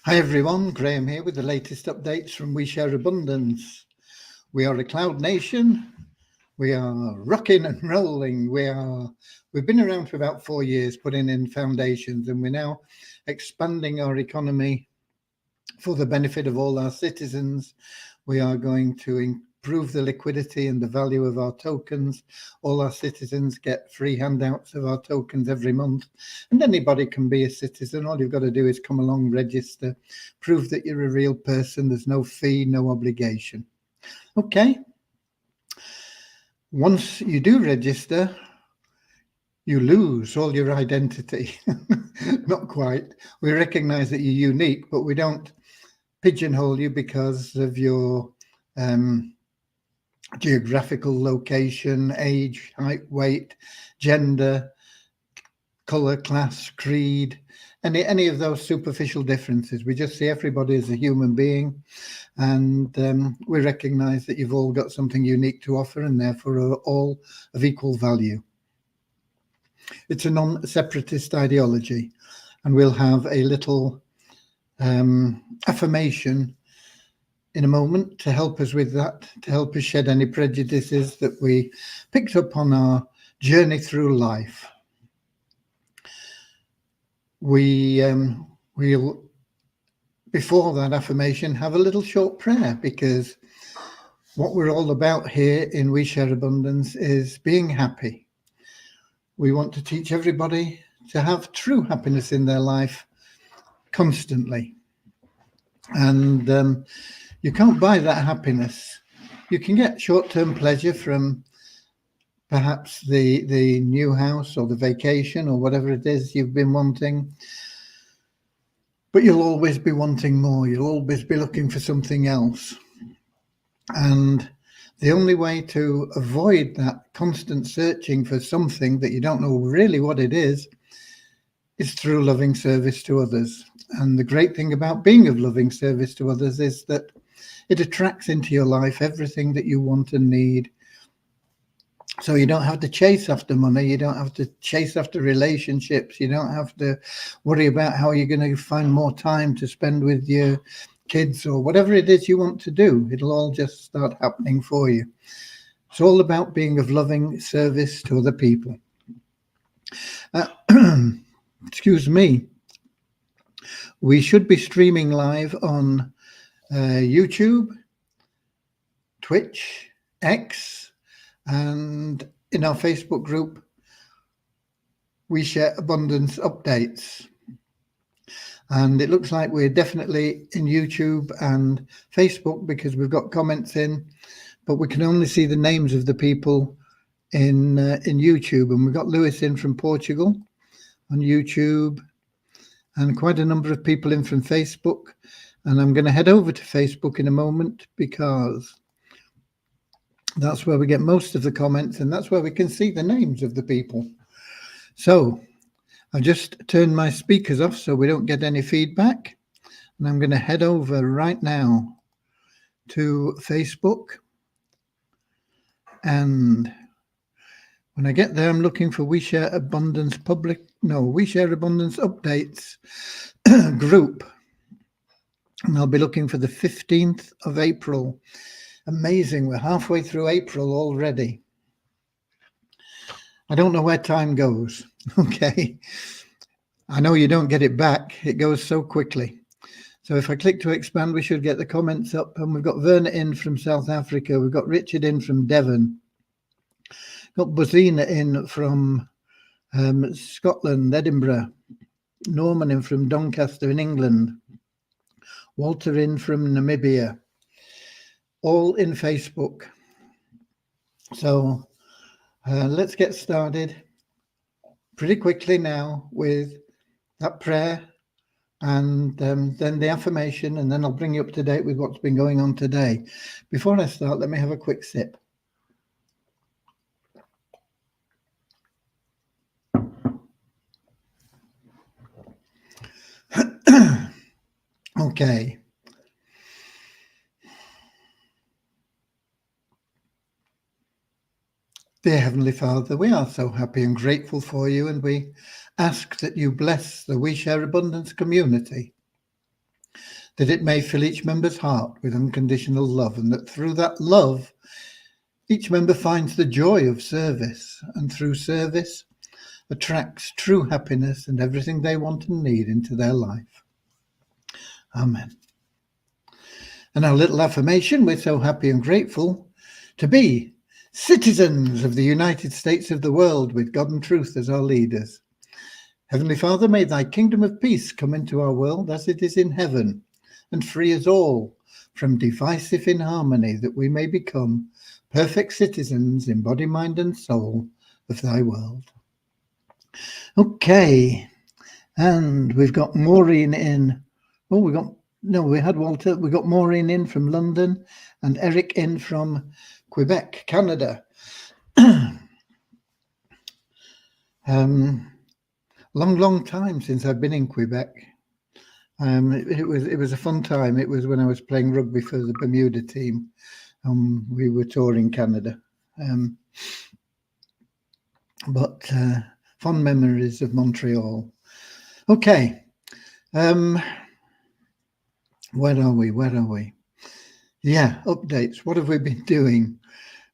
Hi everyone, Graham here with the latest updates from We Share Abundance. We are a cloud nation. We are rocking and rolling. We've been around for about 4 years, putting in foundations, and we're now expanding our economy for the benefit of all our citizens. We are going to improve the liquidity and the value of our tokens. All our citizens get free handouts of our tokens every month, and anybody can be a citizen. All you've got to do is come along, register, prove that you're a real person. There's no fee, no obligation. Okay. Once you do register, you lose all your identity. Not quite. We recognize that you're unique, but we don't pigeonhole you because of your geographical location, age, height, weight, gender, color, class, creed, any of those superficial differences. We just see everybody as a human being, and we recognize that you've all got something unique to offer and therefore are all of equal value. It's a non-separatist ideology, and we'll have a little affirmation in a moment to help us with that, to help us shed any prejudices that we picked up on our journey through life. We'll, before that affirmation, have a little short prayer, because what we're all about here in We Share Abundance is being happy. We want to teach everybody to have true happiness in their life constantly. And you can't buy that happiness. You can get short-term pleasure from perhaps the new house or the vacation or whatever it is you've been wanting, but you'll always be wanting more. You'll always be looking for something else. And the only way to avoid that constant searching for something that you don't know really what it is through loving service to others. And the great thing about being of loving service to others is that it attracts into your life everything that you want and need. So you don't have to chase after money. You don't have to chase after relationships. You don't have to worry about how you're going to find more time to spend with your kids or whatever it is you want to do. It'll all just start happening for you. It's all about being of loving service to other people. Excuse me. We should be streaming live on YouTube, Twitch, X, and in our Facebook group, We Share Abundance Updates. And it looks like we're definitely in YouTube and Facebook because we've got comments in, but we can only see the names of the people in YouTube. And we've got Lewis in from Portugal on YouTube, and quite a number of people in from Facebook. And I'm going to head over to Facebook in a moment because that's where we get most of the comments, and that's where we can see the names of the people. So I've just turned my speakers off so we don't get any feedback. And I'm going to head over right now to Facebook. And when I get there, I'm looking for We Share Abundance We Share Abundance Updates group. And I'll be looking for the 15th of April. Amazing, we're halfway through April already. I don't know where time goes, okay? I know you don't get it back. It goes so quickly. So if I click to expand, we should get the comments up. And we've got Verna in from South Africa. We've got Richard in from Devon. Got Buzina in from Scotland, Edinburgh. Norman in from Doncaster in England. Walter in from Namibia. All in Facebook. So let's get started pretty quickly now with that prayer and then the affirmation, and then I'll bring you up to date with what's been going on today. Before I start, let me have a quick sip. Okay. Dear Heavenly Father, we are so happy and grateful for you, and we ask that you bless the We Share Abundance community. that it may fill each member's heart with unconditional love, and that through that love, each member finds the joy of service, and through service, attracts true happiness and everything they want and need into their life. Amen. And our little affirmation, we're so happy and grateful to be citizens of the United States of the world with God and truth as our leaders. Heavenly Father, may thy kingdom of peace come into our world as it is in heaven, and free us all from divisive inharmony, that we may become perfect citizens in body, mind and soul of thy world. Okay, and we've got Maureen in. Oh, we had Walter. We got Maureen in from London and Eric in from Quebec, Canada. Long time since I've been in Quebec. It was a fun time. It was when I was playing rugby for the Bermuda team. We were touring Canada. But fond memories of Montreal. Okay. Where are we? Yeah, updates. What have we been doing?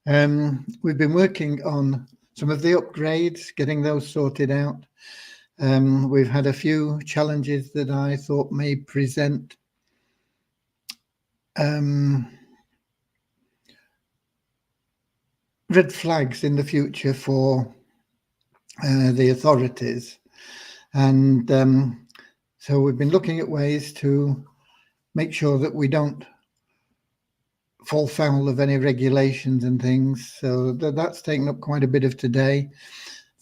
We've been working on some of the upgrades, getting those sorted out. We've had a few challenges that I thought may present red flags in the future for the authorities. And so we've been looking at ways to make sure that we don't fall foul of any regulations and things. So that's taken up quite a bit of today.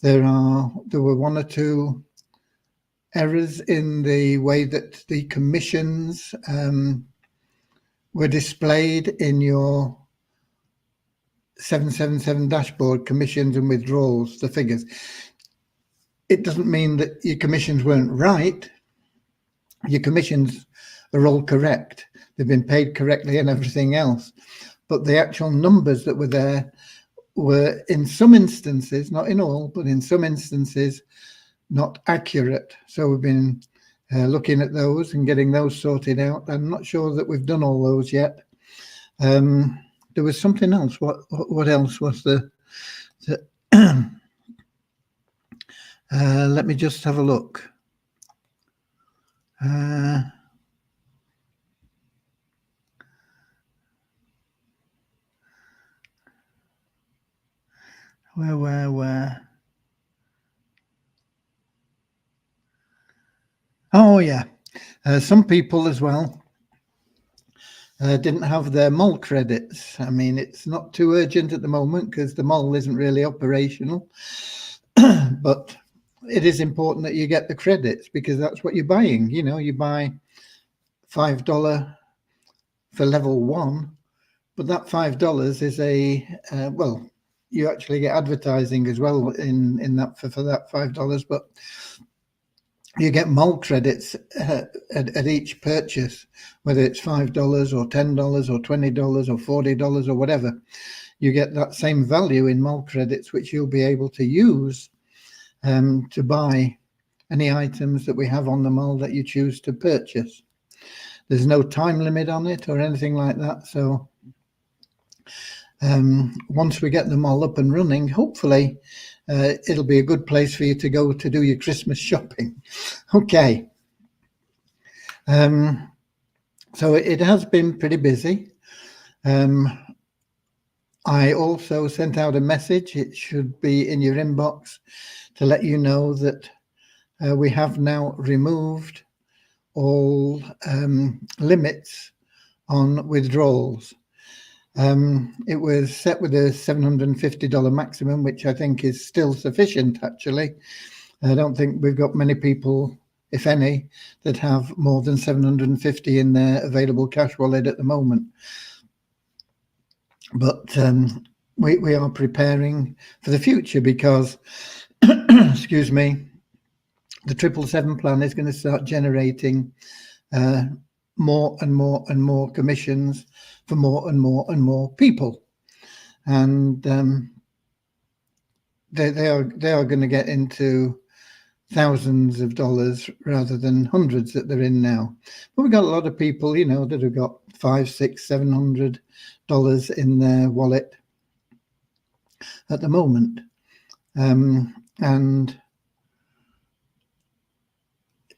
There were one or two errors in the way that the commissions were displayed in your 777 dashboard, commissions and withdrawals, the figures. It doesn't mean that your commissions weren't right. Your commissions are all correct. They've been paid correctly and everything else. But the actual numbers that were there were, in some instances, not in all, but in some instances, not accurate. So we've been looking at those and getting those sorted out. I'm not sure that we've done all those yet. There was something else. What else was the let me just have a look. Where? Oh, yeah. Some people as well didn't have their mall credits. I mean, it's not too urgent at the moment because the mall isn't really operational. But it is important that you get the credits because that's what you're buying. You know, you buy $5 for level 1, but that $5 is well, you actually get advertising as well in that for that $5, but you get mall credits at each purchase, whether it's $5 or $10 or $20 or $40 or whatever. You get that same value in mall credits, which you'll be able to use to buy any items that we have on the mall that you choose to purchase. There's no time limit on it or anything like that. So once we get them all up and running, hopefully it'll be a good place for you to go to do your Christmas shopping. Okay. So it has been pretty busy. I also sent out a message. It should be in your inbox to let you know that we have now removed all limits on withdrawals. It was set with a $750 maximum, which I think is still sufficient, actually. I don't think we've got many people, if any, that have more than $750 in their available cash wallet at the moment. But we are preparing for the future because, excuse me, the 777 plan is going to start generating more and more commissions for more and more people, and they are going to get into thousands of dollars rather than hundreds that they're in now. But we've got a lot of people, that have got $500, $600, $700 in their wallet at the moment. And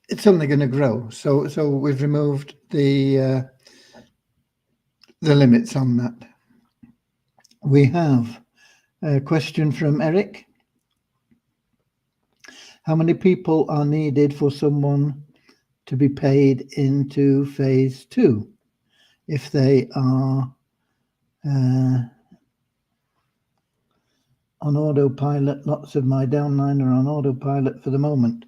it's only going to grow. So we've removed the limits on that. We have a question from Eric. How many people are needed for someone to be paid into phase 2 if they are on autopilot? Lots of my downline are on autopilot for the moment.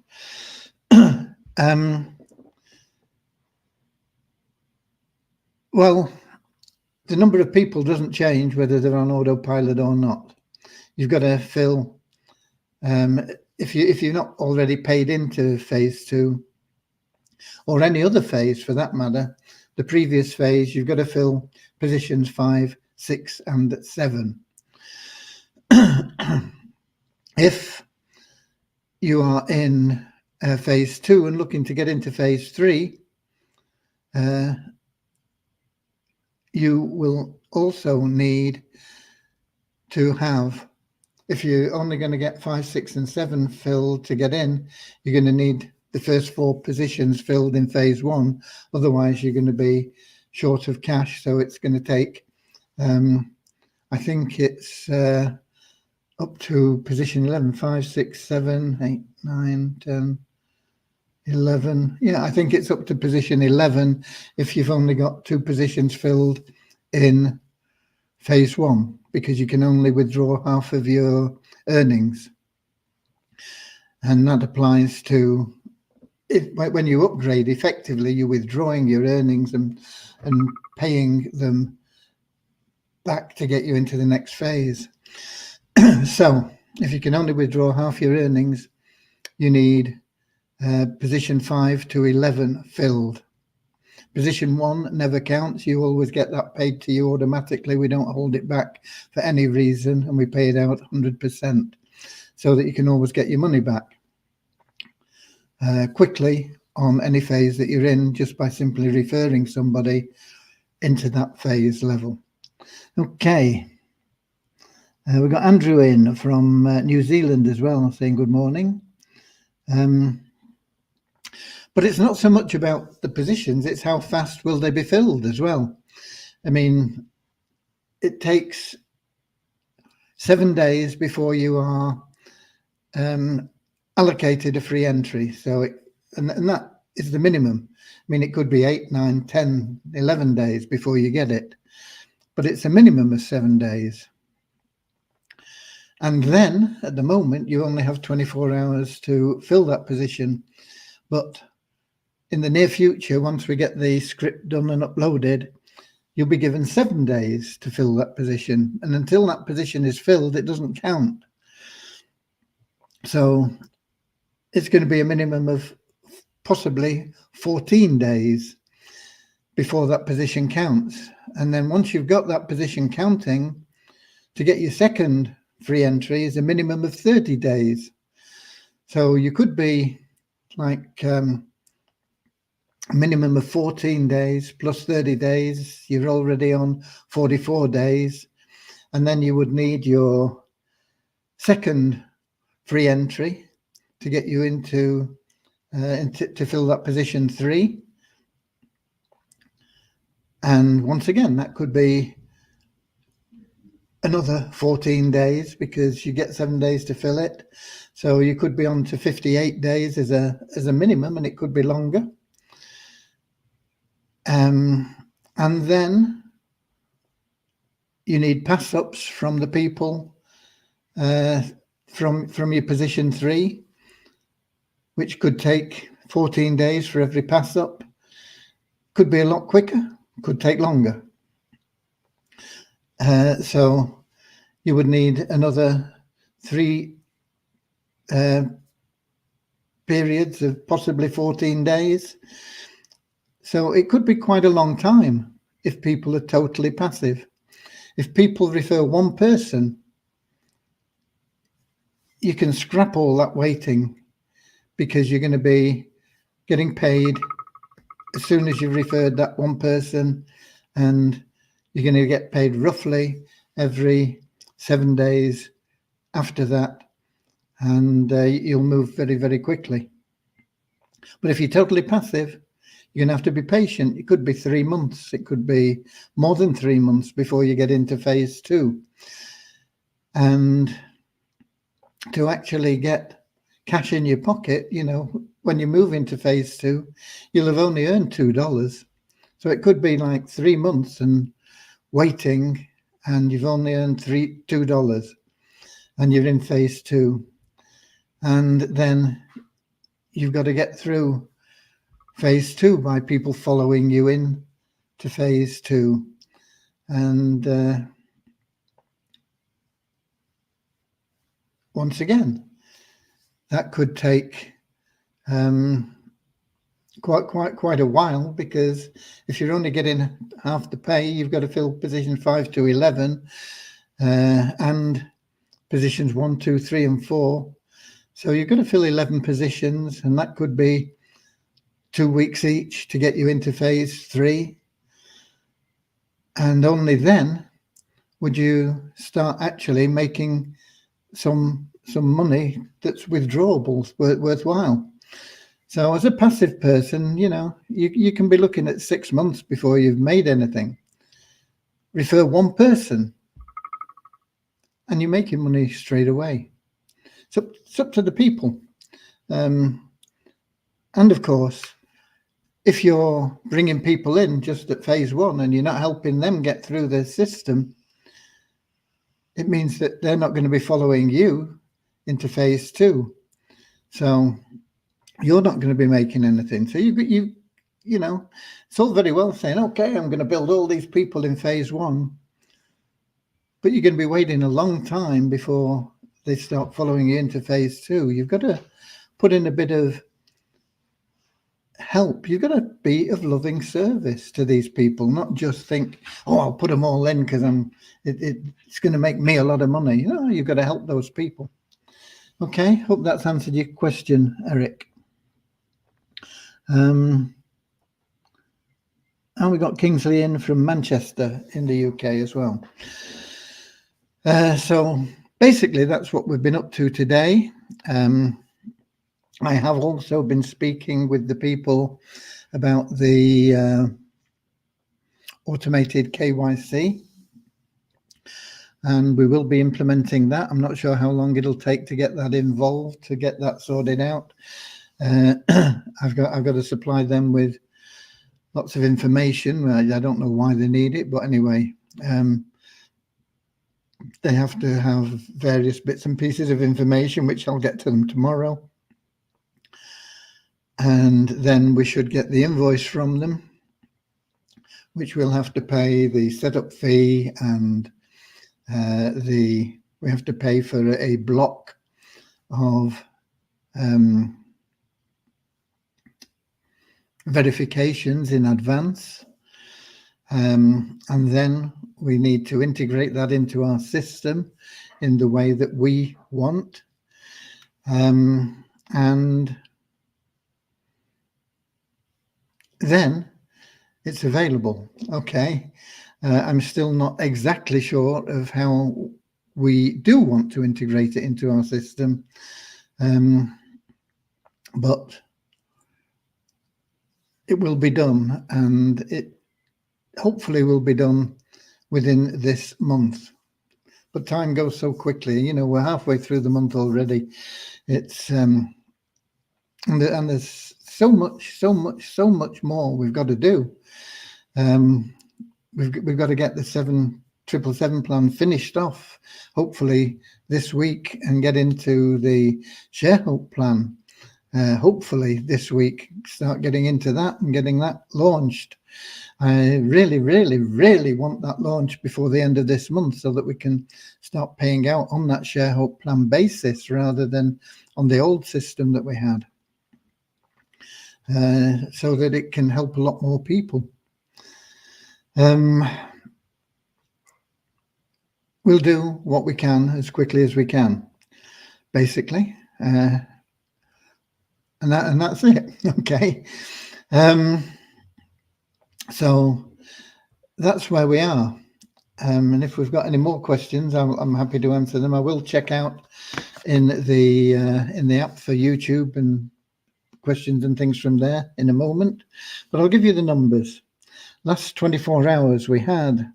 Well, the number of people doesn't change whether they're on autopilot or not. You've got to fill, if you're not already paid into phase 2 or any other phase for that matter, the previous phase, you've got to fill positions 5, 6, and 7. If you are in phase 2 and looking to get into phase 3, you will also need to have, if you're only going to get 5, 6, and 7 filled to get in, you're going to need the first 4 positions filled in phase 1. Otherwise, you're going to be short of cash. So it's going to take, I think it's up to position 11, 5, 6, 7, 8, 9, 10, 11. Yeah, I think it's up to position 11 if you've only got 2 positions filled in phase 1, because you can only withdraw half of your earnings. And that applies to when you upgrade, effectively, you're withdrawing your earnings and paying them back to get you into the next phase. So if you can only withdraw half your earnings, you need position 5 to 11 filled. Position 1 never counts. You always get that paid to you automatically. We don't hold it back for any reason, and we pay it out 100% so that you can always get your money back quickly on any phase that you're in, just by simply referring somebody into that phase level. Okay. We've got Andrew in from New Zealand as well, saying good morning. But it's not so much about the positions, it's how fast will they be filled as well. I mean, it takes 7 days before you are allocated a free entry. So, and that is the minimum. I mean, it could be 8, 9, 10, 11 days before you get it, but it's a minimum of 7 days. And then at the moment, you only have 24 hours to fill that position. But in the near future, once we get the script done and uploaded, you'll be given 7 days to fill that position. And until that position is filled, it doesn't count. So it's going to be a minimum of possibly 14 days before that position counts. And then once you've got that position counting, to get your second free entry is a minimum of 30 days. So you could be like a minimum of 14 days plus 30 days. You're already on 44 days. And then you would need your second free entry to get you into to fill that position 3. And once again, that could be another 14 days because you get 7 days to fill it. So you could be on to 58 days as a minimum, and it could be longer. And then you need pass ups from the people from your position 3, which could take 14 days for every pass up. Could be a lot quicker, could take longer. So you would need another 3 periods of possibly 14 days. So it could be quite a long time if people are totally passive. If people refer one person, you can scrap all that waiting because you're going to be getting paid as soon as you've referred that one person, and you're going to get paid roughly every 7 days after that, and you'll move very, very quickly. But if you're totally passive, you're going to have to be patient. It could be 3 months. It could be more than 3 months before you get into phase 2. And to actually get cash in your pocket, when you move into phase 2, you'll have only earned $2. So it could be like 3 months and waiting, and you've only earned $2, and you're in phase 2. And then you've got to get through phase 2 by people following you in to phase 2. And once again, that could take quite a while, because if you're only getting half the pay, you've got to fill position 5 to 11 and positions 1, 2, 3, and 4. So you're going to fill 11 positions, and that could be 2 weeks each to get you into phase 3. And only then would you start actually making some money that's withdrawable, worthwhile. So as a passive person, you can be looking at 6 months before you've made anything. Refer one person and you're making money straight away. So it's up to the people. And of course, if you're bringing people in just at phase 1 and you're not helping them get through the system, it means that they're not going to be following you into phase 2. So you're not going to be making anything. So it's all very well saying, okay, I'm going to build all these people in phase 1, but you're going to be waiting a long time before they start following you into phase 2. You've got to put in a bit of help. You've got to be of loving service to these people, not just think, I'll put them all in because it's going to make me a lot of money. You've got to help those people. Okay, hope that's answered your question, Eric. And we got Kingsley in from Manchester in the UK as well. So basically, that's what we've been up to today. I have also been speaking with the people about the automated KYC, and we will be implementing that. I'm not sure how long it'll take to get that involved, to get that sorted out. I've got to supply them with lots of information. I don't know why they need it, but anyway, they have to have various bits and pieces of information, which I'll get to them tomorrow. And then we should get the invoice from them, which we'll have to pay the setup fee, and we have to pay for a block of verifications in advance, and then we need to integrate that into our system in the way that we want, and then it's available. Okay, I'm still not exactly sure of how we do want to integrate it into our system, but it will be done, and it hopefully will be done within this month. But time goes so quickly. We're halfway through the month already. It's and there's so much more we've got to do. We've got to get the 777 plan finished off, hopefully this week, and get into the ShareHope plan. Hopefully this week, start getting into that and getting that launched. I really, really, really want that launched before the end of this month, so that we can start paying out on that ShareHope plan basis rather than on the old system that we had, so that it can help a lot more people. We'll do what we can as quickly as we can, basically. and that's it. Okay. So that's where we are. And if we've got any more questions, I'm happy to answer them. I will check out in the app for YouTube and questions and things from there in a moment. But I'll give you the numbers. Last 24 hours, we had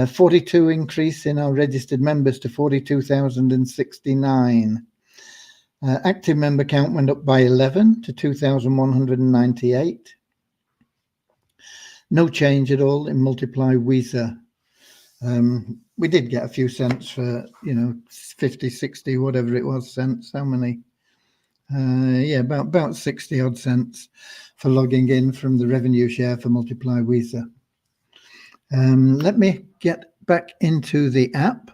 42 increase in our registered members to 42,069. Active member count went up by 11 to 2,198. No change at all in Multiply Visa. We did get a few cents for, 50, 60, whatever it was cents. How many? About 60 odd cents for logging in from the revenue share for Multiply Visa. Let me get back into the app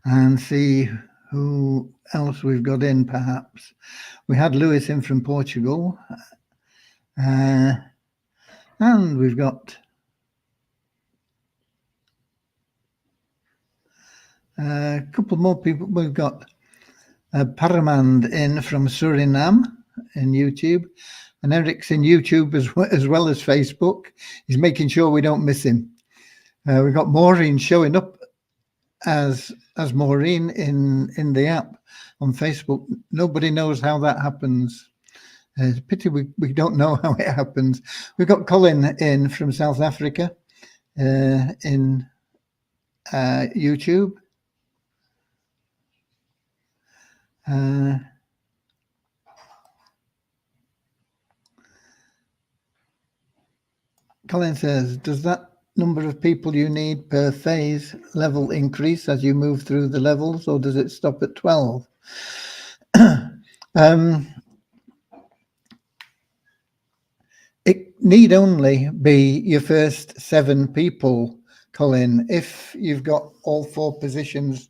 and see who else we've got in, perhaps. We had Lewis in from Portugal. And we've got a couple more people. We've got Paramand in from Suriname in YouTube. And Eric's in YouTube as well as Facebook. He's making sure we don't miss him. We've got Maureen showing up as Maureen in the app on Facebook. Nobody knows how that happens. It's a pity we don't know how it happens. We've got Colin in from South Africa in YouTube. Colin says, does that number of people you need per phase level increase as you move through the levels, or does it stop at 12? It need only be your first 7 people, Colin. If you've got all 4 positions,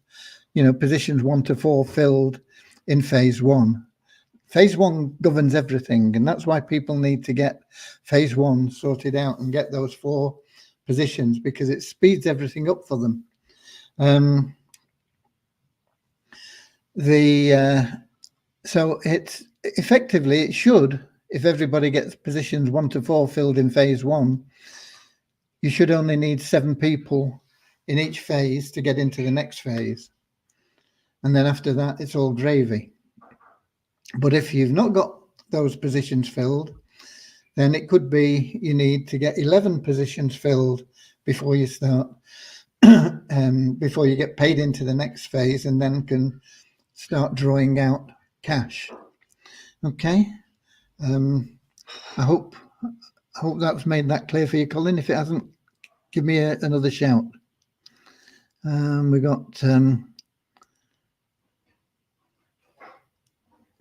positions 1 to 4 filled in phase 1. Phase 1 governs everything, and that's why people need to get phase 1 sorted out and get those 4 positions, because it speeds everything up for them. So it's effectively, it should, if everybody gets positions 1 to 4 filled in phase 1, you should only need 7 people in each phase to get into the next phase. And then after that, it's all gravy. But if you've not got those positions filled, then it could be you need to get 11 positions filled before you start, before you get paid into the next phase, and then can start drawing out cash. Okay. I hope that's made that clear for you, Colin. If it hasn't, give me another shout. We got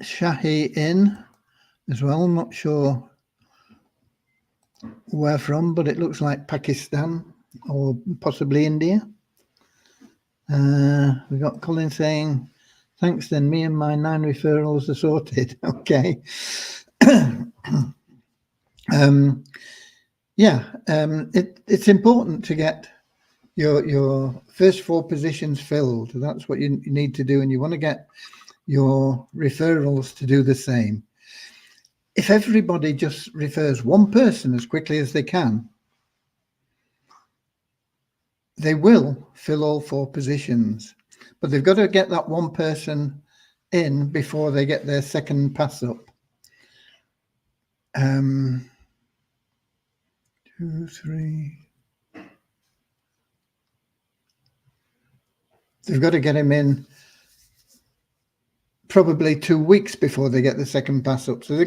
Shahi in as well. I'm not sure where from, but it looks like Pakistan or possibly India. We got Colin saying, thanks, then me and my 9 referrals are sorted. Okay. It's important to get your first 4 positions filled. That's what you need to do, and you want to get your referrals to do the same. If everybody just refers 1 person as quickly as they can, they will fill all 4 positions, but they've got to get that 1 person in before they get their second pass up. 2, 3. They've got to get him in probably 2 weeks before they get the second pass up. So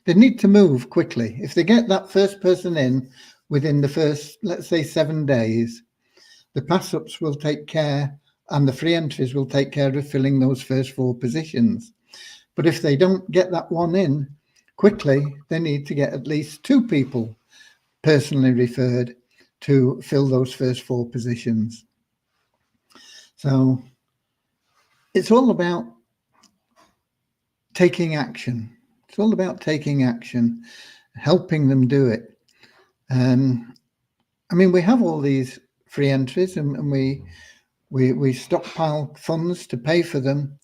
they need to move quickly. If they get that first person in within the first, let's say, 7 days, the pass ups will take care, and the free entries will take care of filling those first 4 positions. But if they don't get that one in quickly, they need to get at least 2 people personally referred to fill those first 4 positions. So it's all about taking action. It's all about taking action, helping them do it. We have all these free entries, and we stockpile funds to pay for them.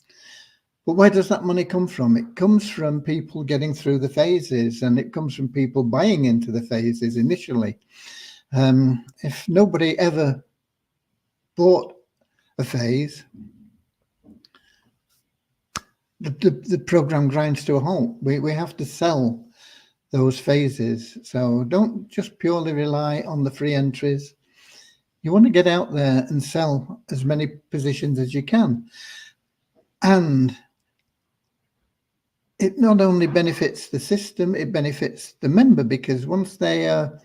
But where does that money come from? It comes from people getting through the phases, and it comes from people buying into the phases initially. If nobody ever bought a phase, the program grinds to a halt. We have to sell those phases. So don't just purely rely on the free entries. You want to get out there and sell as many positions as you can. And it not only benefits the system, it benefits the member, because once they are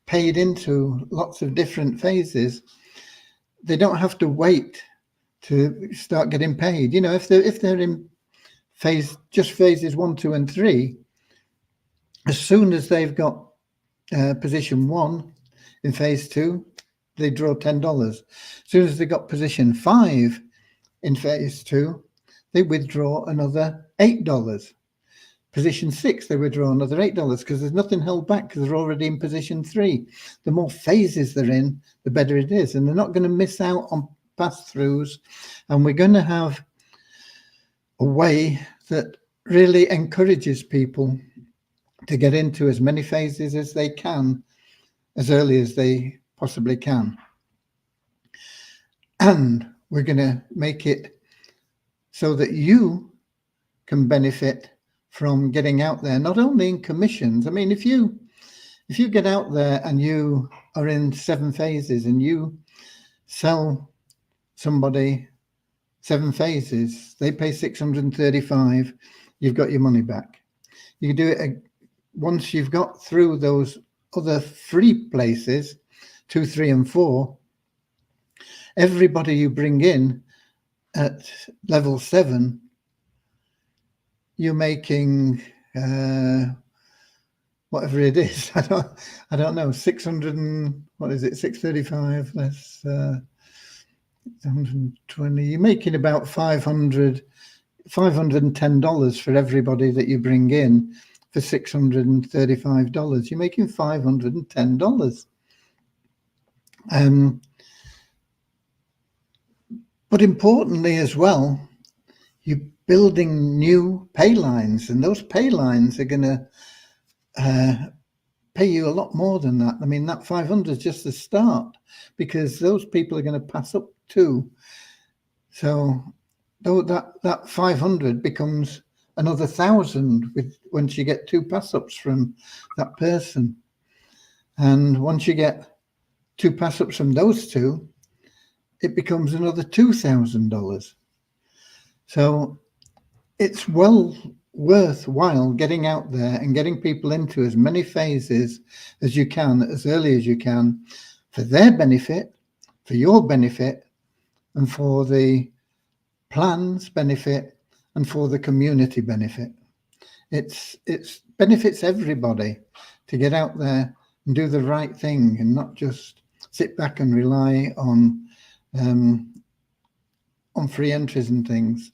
paid into lots of different phases, they don't have to wait to start getting paid. You know, if they're in phases 1, 2, and 3, as soon as they've got position 1 in phase 2, they draw $10. As soon as they got position 5 in phase 2, they withdraw another $8. Position 6, they withdraw another $8 because there's nothing held back because they're already in position 3. The more phases they're in, the better it is. And they're not going to miss out on pass-throughs. And we're going to have a way that really encourages people to get into as many phases as they can, as early as they possibly can. And we're going to make it so that you can benefit from getting out there, not only in commissions. I mean, if you get out there and you are in 7 phases and you sell somebody 7 phases, they pay $635, you've got your money back. You can do it once you've got through those other 3 places, 2, 3, and 4. Everybody you bring in at level 7, you're making whatever it is. I don't know. 600 and what is it? 635 less 120. You're making about $510 for everybody that you bring in for $635. You're making $510. But importantly as well, you're building new pay lines, and those pay lines are going to pay you a lot more than that. I mean, that 500 is just the start, because those people are going to pass up too. So that 500 becomes another 1,000 once you get 2 pass-ups from that person. And once you get 2 pass-ups from those 2, it becomes another $2,000. So it's well worthwhile getting out there and getting people into as many phases as you can, as early as you can, for their benefit, for your benefit, and for the plan's benefit, and for the community benefit. It's benefits everybody to get out there and do the right thing and not just sit back and rely on free entries and things.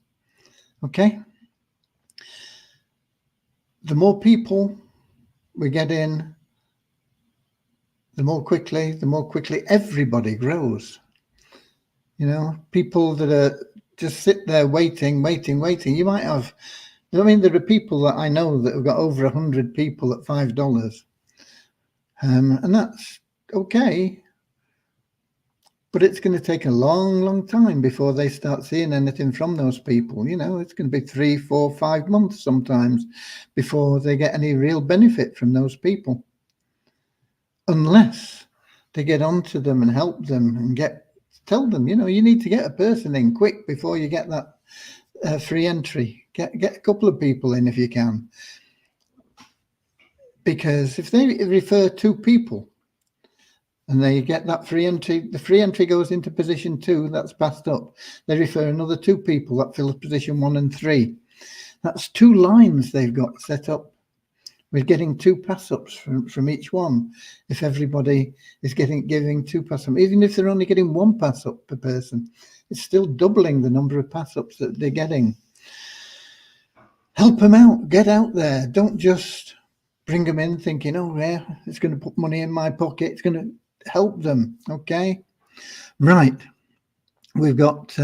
Okay? The more people we get in, the more quickly everybody grows. You know, people that are just sit there waiting. You might have, I mean, there are people that I know that have got over 100 people at $5. And that's okay. But it's going to take a long time before they start seeing anything from those people. You know, it's going to be 3, 4, 5 months sometimes before they get any real benefit from those people. Unless they get onto them and help them and tell them, you know, you need to get a person in quick before you get that free entry. Get a couple of people in if you can. Because if they refer 2 people, and they get that free entry, the free entry goes into position 2, that's passed up. They refer another 2 people that fill position 1 and 3. That's 2 lines they've got set up. We're getting 2 pass-ups from each one. If everybody is giving 2 pass-ups, even if they're only getting 1 pass-up per person, it's still doubling the number of pass-ups that they're getting. Help them out. Get out there. Don't just bring them in thinking, oh yeah, it's going to put money in my pocket. It's going to help them. Okay, right. We've got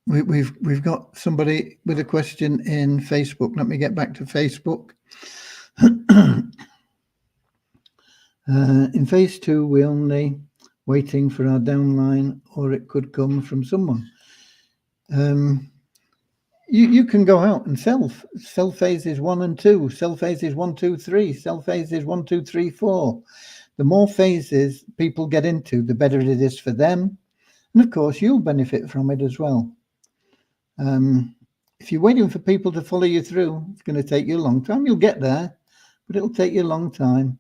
We've got somebody with a question in Facebook. Let me get back to Facebook. In phase 2, we're only waiting for our downline, or it could come from someone. You can go out and sell phases 1 and 2, sell phases 1, 2, 3, sell phases 1, 2, 3, 4. The more phases people get into, the better it is for them. And of course, you'll benefit from it as well. If you're waiting for people to follow you through, it's going to take you a long time. You'll get there, but it'll take you a long time.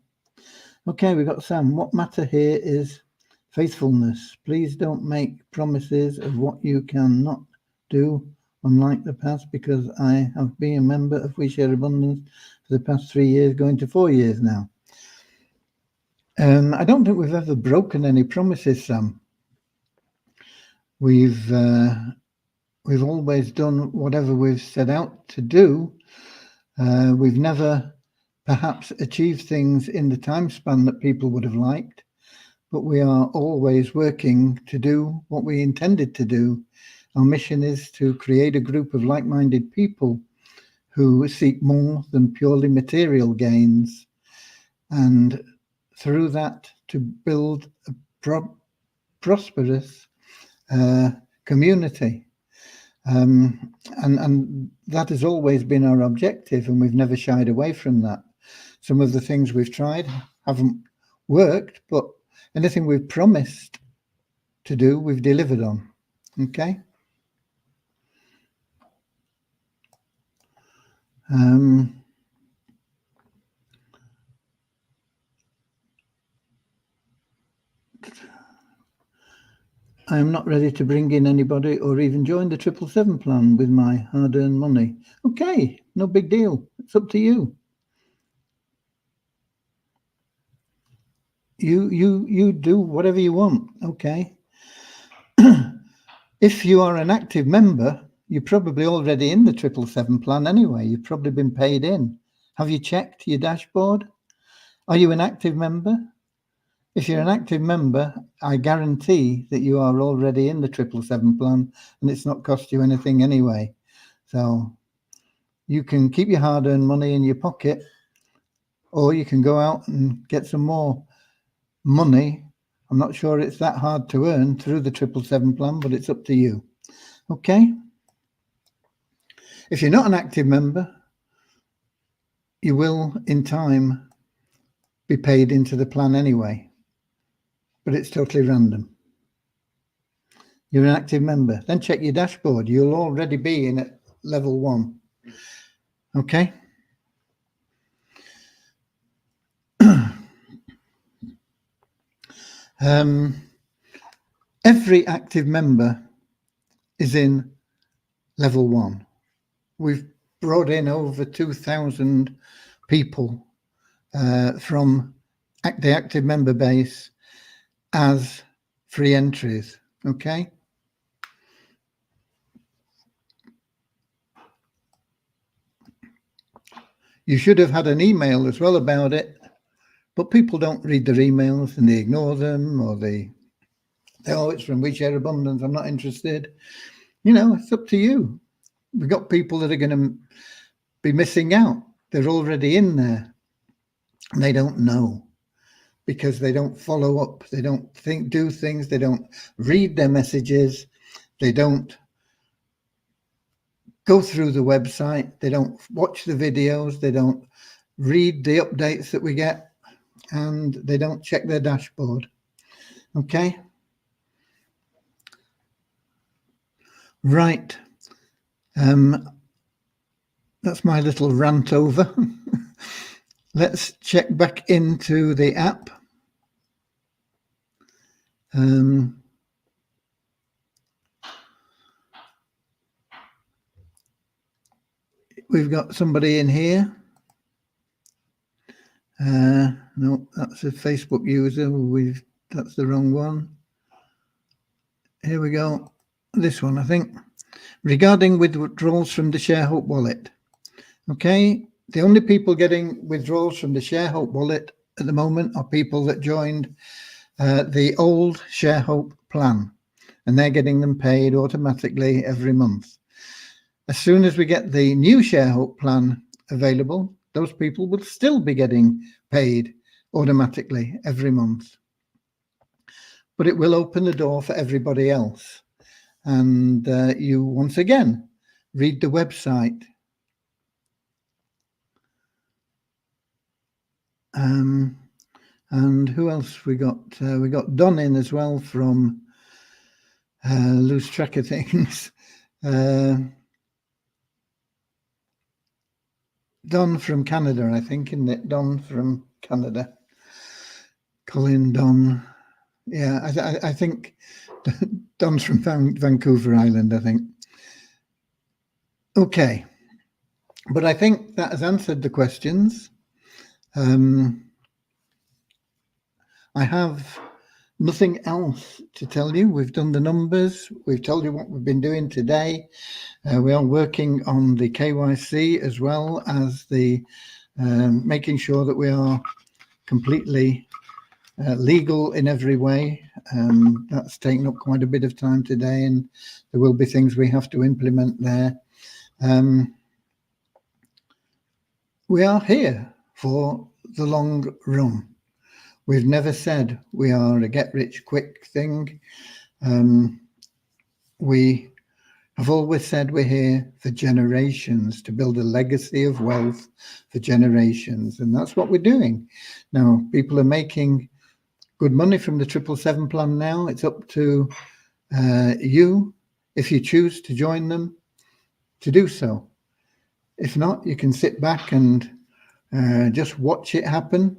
Okay, we've got Sam. What matter here is faithfulness. Please don't make promises of what you cannot do, unlike the past, because I have been a member of We Share Abundance for the past 3 years, going to 4 years now. I don't think we've ever broken any promises, Sam. We've always done whatever we've set out to do. We've never perhaps achieved things in the time span that people would have liked, but we are always working to do what we intended to do. Our mission is to create a group of like-minded people who seek more than purely material gains, and through that to build a prosperous community. And that has always been our objective, and we've never shied away from that. Some of the things we've tried haven't worked, but anything we've promised to do, we've delivered on. Okay. I am not ready to bring in anybody or even join the 777 plan with my hard-earned money. Okay, no big deal. It's up to you. You do whatever you want. Okay. If you are an active member, you're probably already in the 777 plan anyway. You've probably been paid in. Have you checked your dashboard? Are you an active member? If you're an active member, I guarantee that you are already in the 777 plan, and it's not cost you anything anyway. So you can keep your hard-earned money in your pocket, or you can go out and get some more money. I'm not sure it's that hard to earn through the 777 plan, but it's up to you. Okay. If you're not an active member, you will in time be paid into the plan anyway, but it's totally random. You're an active member, then check your dashboard. You'll already be in at level 1. Okay. Every active member is in level 1. We've brought in over 2,000 people from the active member base as free entries. Okay. You should have had an email as well about it, but people don't read their emails and they ignore them, or they oh, it's from We Share Abundance, I'm not interested. You know, it's up to you. We've got people that are going to be missing out. They're already in there and they don't know, because they don't follow up. They don't do things. They don't read their messages. They don't go through the website. They don't watch the videos. They don't read the updates that we get, and they don't check their dashboard. Okay. Right. That's my little rant over. Let's check back into the app. We've got somebody in here. No, that's a Facebook user. That's the wrong one. Here we go. This one, I think. Regarding withdrawals from the ShareHope wallet. Okay, the only people getting withdrawals from the ShareHope wallet at the moment are people that joined the old ShareHope plan. and they're getting them paid automatically every month. As soon as we get the new ShareHope plan available, those people will still be getting paid automatically every month. But it will open the door for everybody else. And you, once again, read the website. And who else we got? We got Don in as well from Lose Track of Things. Don from Canada, I think, isn't it? Don from Canada. Colin, Don. Yeah, I think Don's from Vancouver Island, I think. Okay. But I think that has answered the questions. I have nothing else to tell you. We've done the numbers. We've told you what we've been doing today. We are working on the KYC as well as the making sure that we are completely legal in every way. That's taken up quite a bit of time today, and there will be things we have to implement there. We are here for the long run. We've never said we are a get-rich-quick thing. We have always said we're here for generations, to build a legacy of wealth for generations, and that's what we're doing. Now, people are making good money from the 777 plan now. It's up to you, if you choose to join them, to do so. If not, you can sit back and just watch it happen.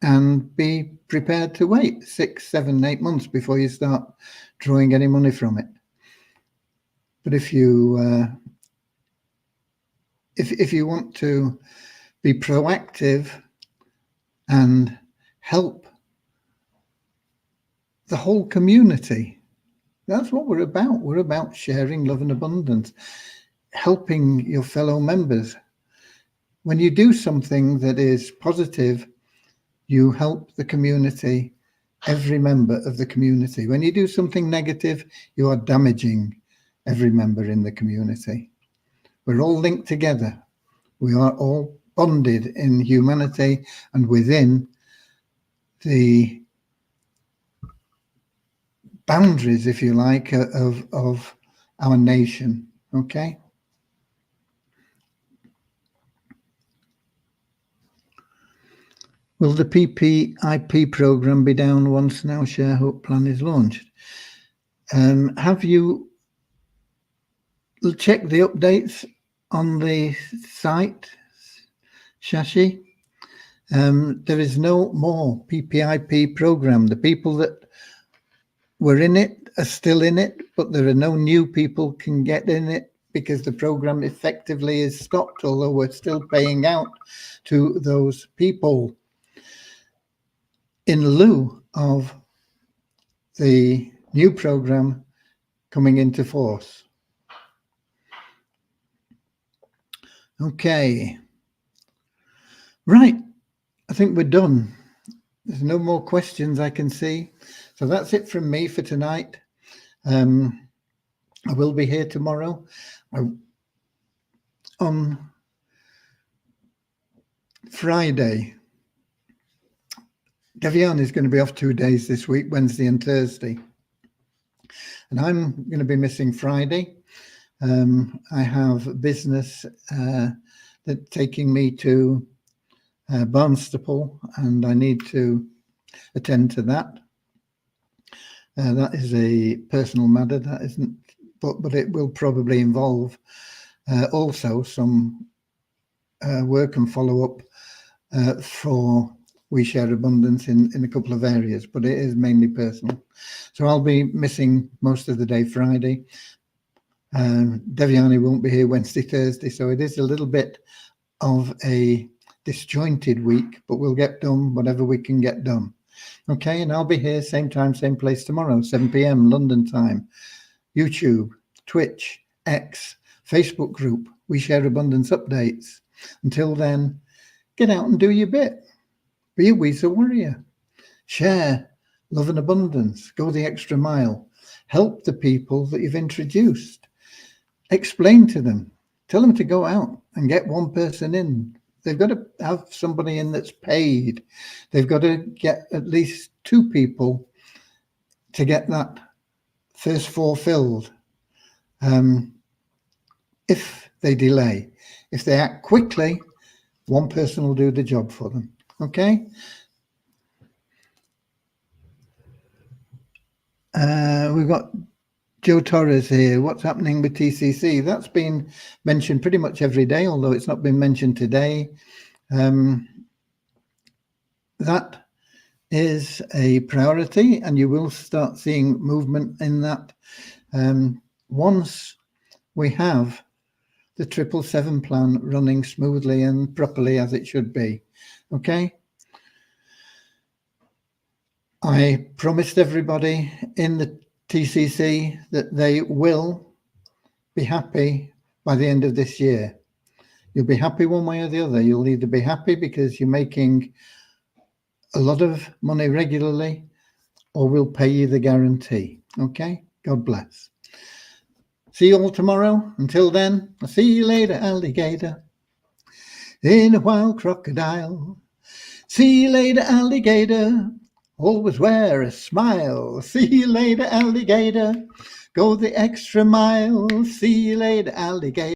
And be prepared to wait 6, 7, 8 months before you start drawing any money from it. But if you if you want to be proactive and help the whole community, that's what we're about. We're about sharing love and abundance, helping your fellow members. When you do something that is positive, you help the community, every member of the community. When you do something negative, you are damaging every member in the community. We're all linked together. We are all bonded in humanity and within the boundaries, if you like, of our nation. Okay? Will the PPIP program be down once now ShareHope plan is launched? Have you checked the updates on the site, Shashi? There is no more PPIP program. The people that were in it are still in it, but there are no new people can get in it because the program effectively is stopped, although we're still paying out to those people in lieu of the new program coming into force. Okay. Right. I think we're done. There's no more questions I can see. So that's it from me for tonight. I will be here tomorrow. On Friday, Devian is going to be off 2 days this week, Wednesday and Thursday. And I'm going to be missing Friday. I have business that's taking me to Barnstaple, and I need to attend to that. That is a personal matter. That isn't, but it will probably involve also some work and follow up for We Share Abundance in a couple of areas, but it is mainly personal. So I'll be missing most of the day Friday. Deviani won't be here Wednesday, Thursday, so it is a little bit of a disjointed week, but we'll get done whatever we can get done. Okay, and I'll be here same time, same place tomorrow, 7 p.m. London time. YouTube, Twitch, X, Facebook group, We Share Abundance updates. Until then, get out and do your bit. Be a Weasel Warrior. Share love and abundance, go the extra mile, help the people that you've introduced, explain to them, tell them to go out and get one person in. They've got to have somebody in that's paid. They've got to get at least 2 people to get that first 4 filled. If they delay, if they act quickly, 1 person will do the job for them. Okay. We've got Joe Torres here. What's happening with TCC? That's been mentioned pretty much every day, although it's not been mentioned today. That is a priority, and you will start seeing movement in that once we have the 777 plan running smoothly and properly as it should be. Okay. I promised everybody in the TCC that they will be happy by the end of this year. You'll be happy one way or the other. You'll either be happy because you're making a lot of money regularly, or we'll pay you the guarantee. Okay? God bless. See you all tomorrow. Until then, I'll see you later, alligator. In a wild crocodile. See you later, alligator. Always wear a smile. See you later, alligator. Go the extra mile. See you later, alligator.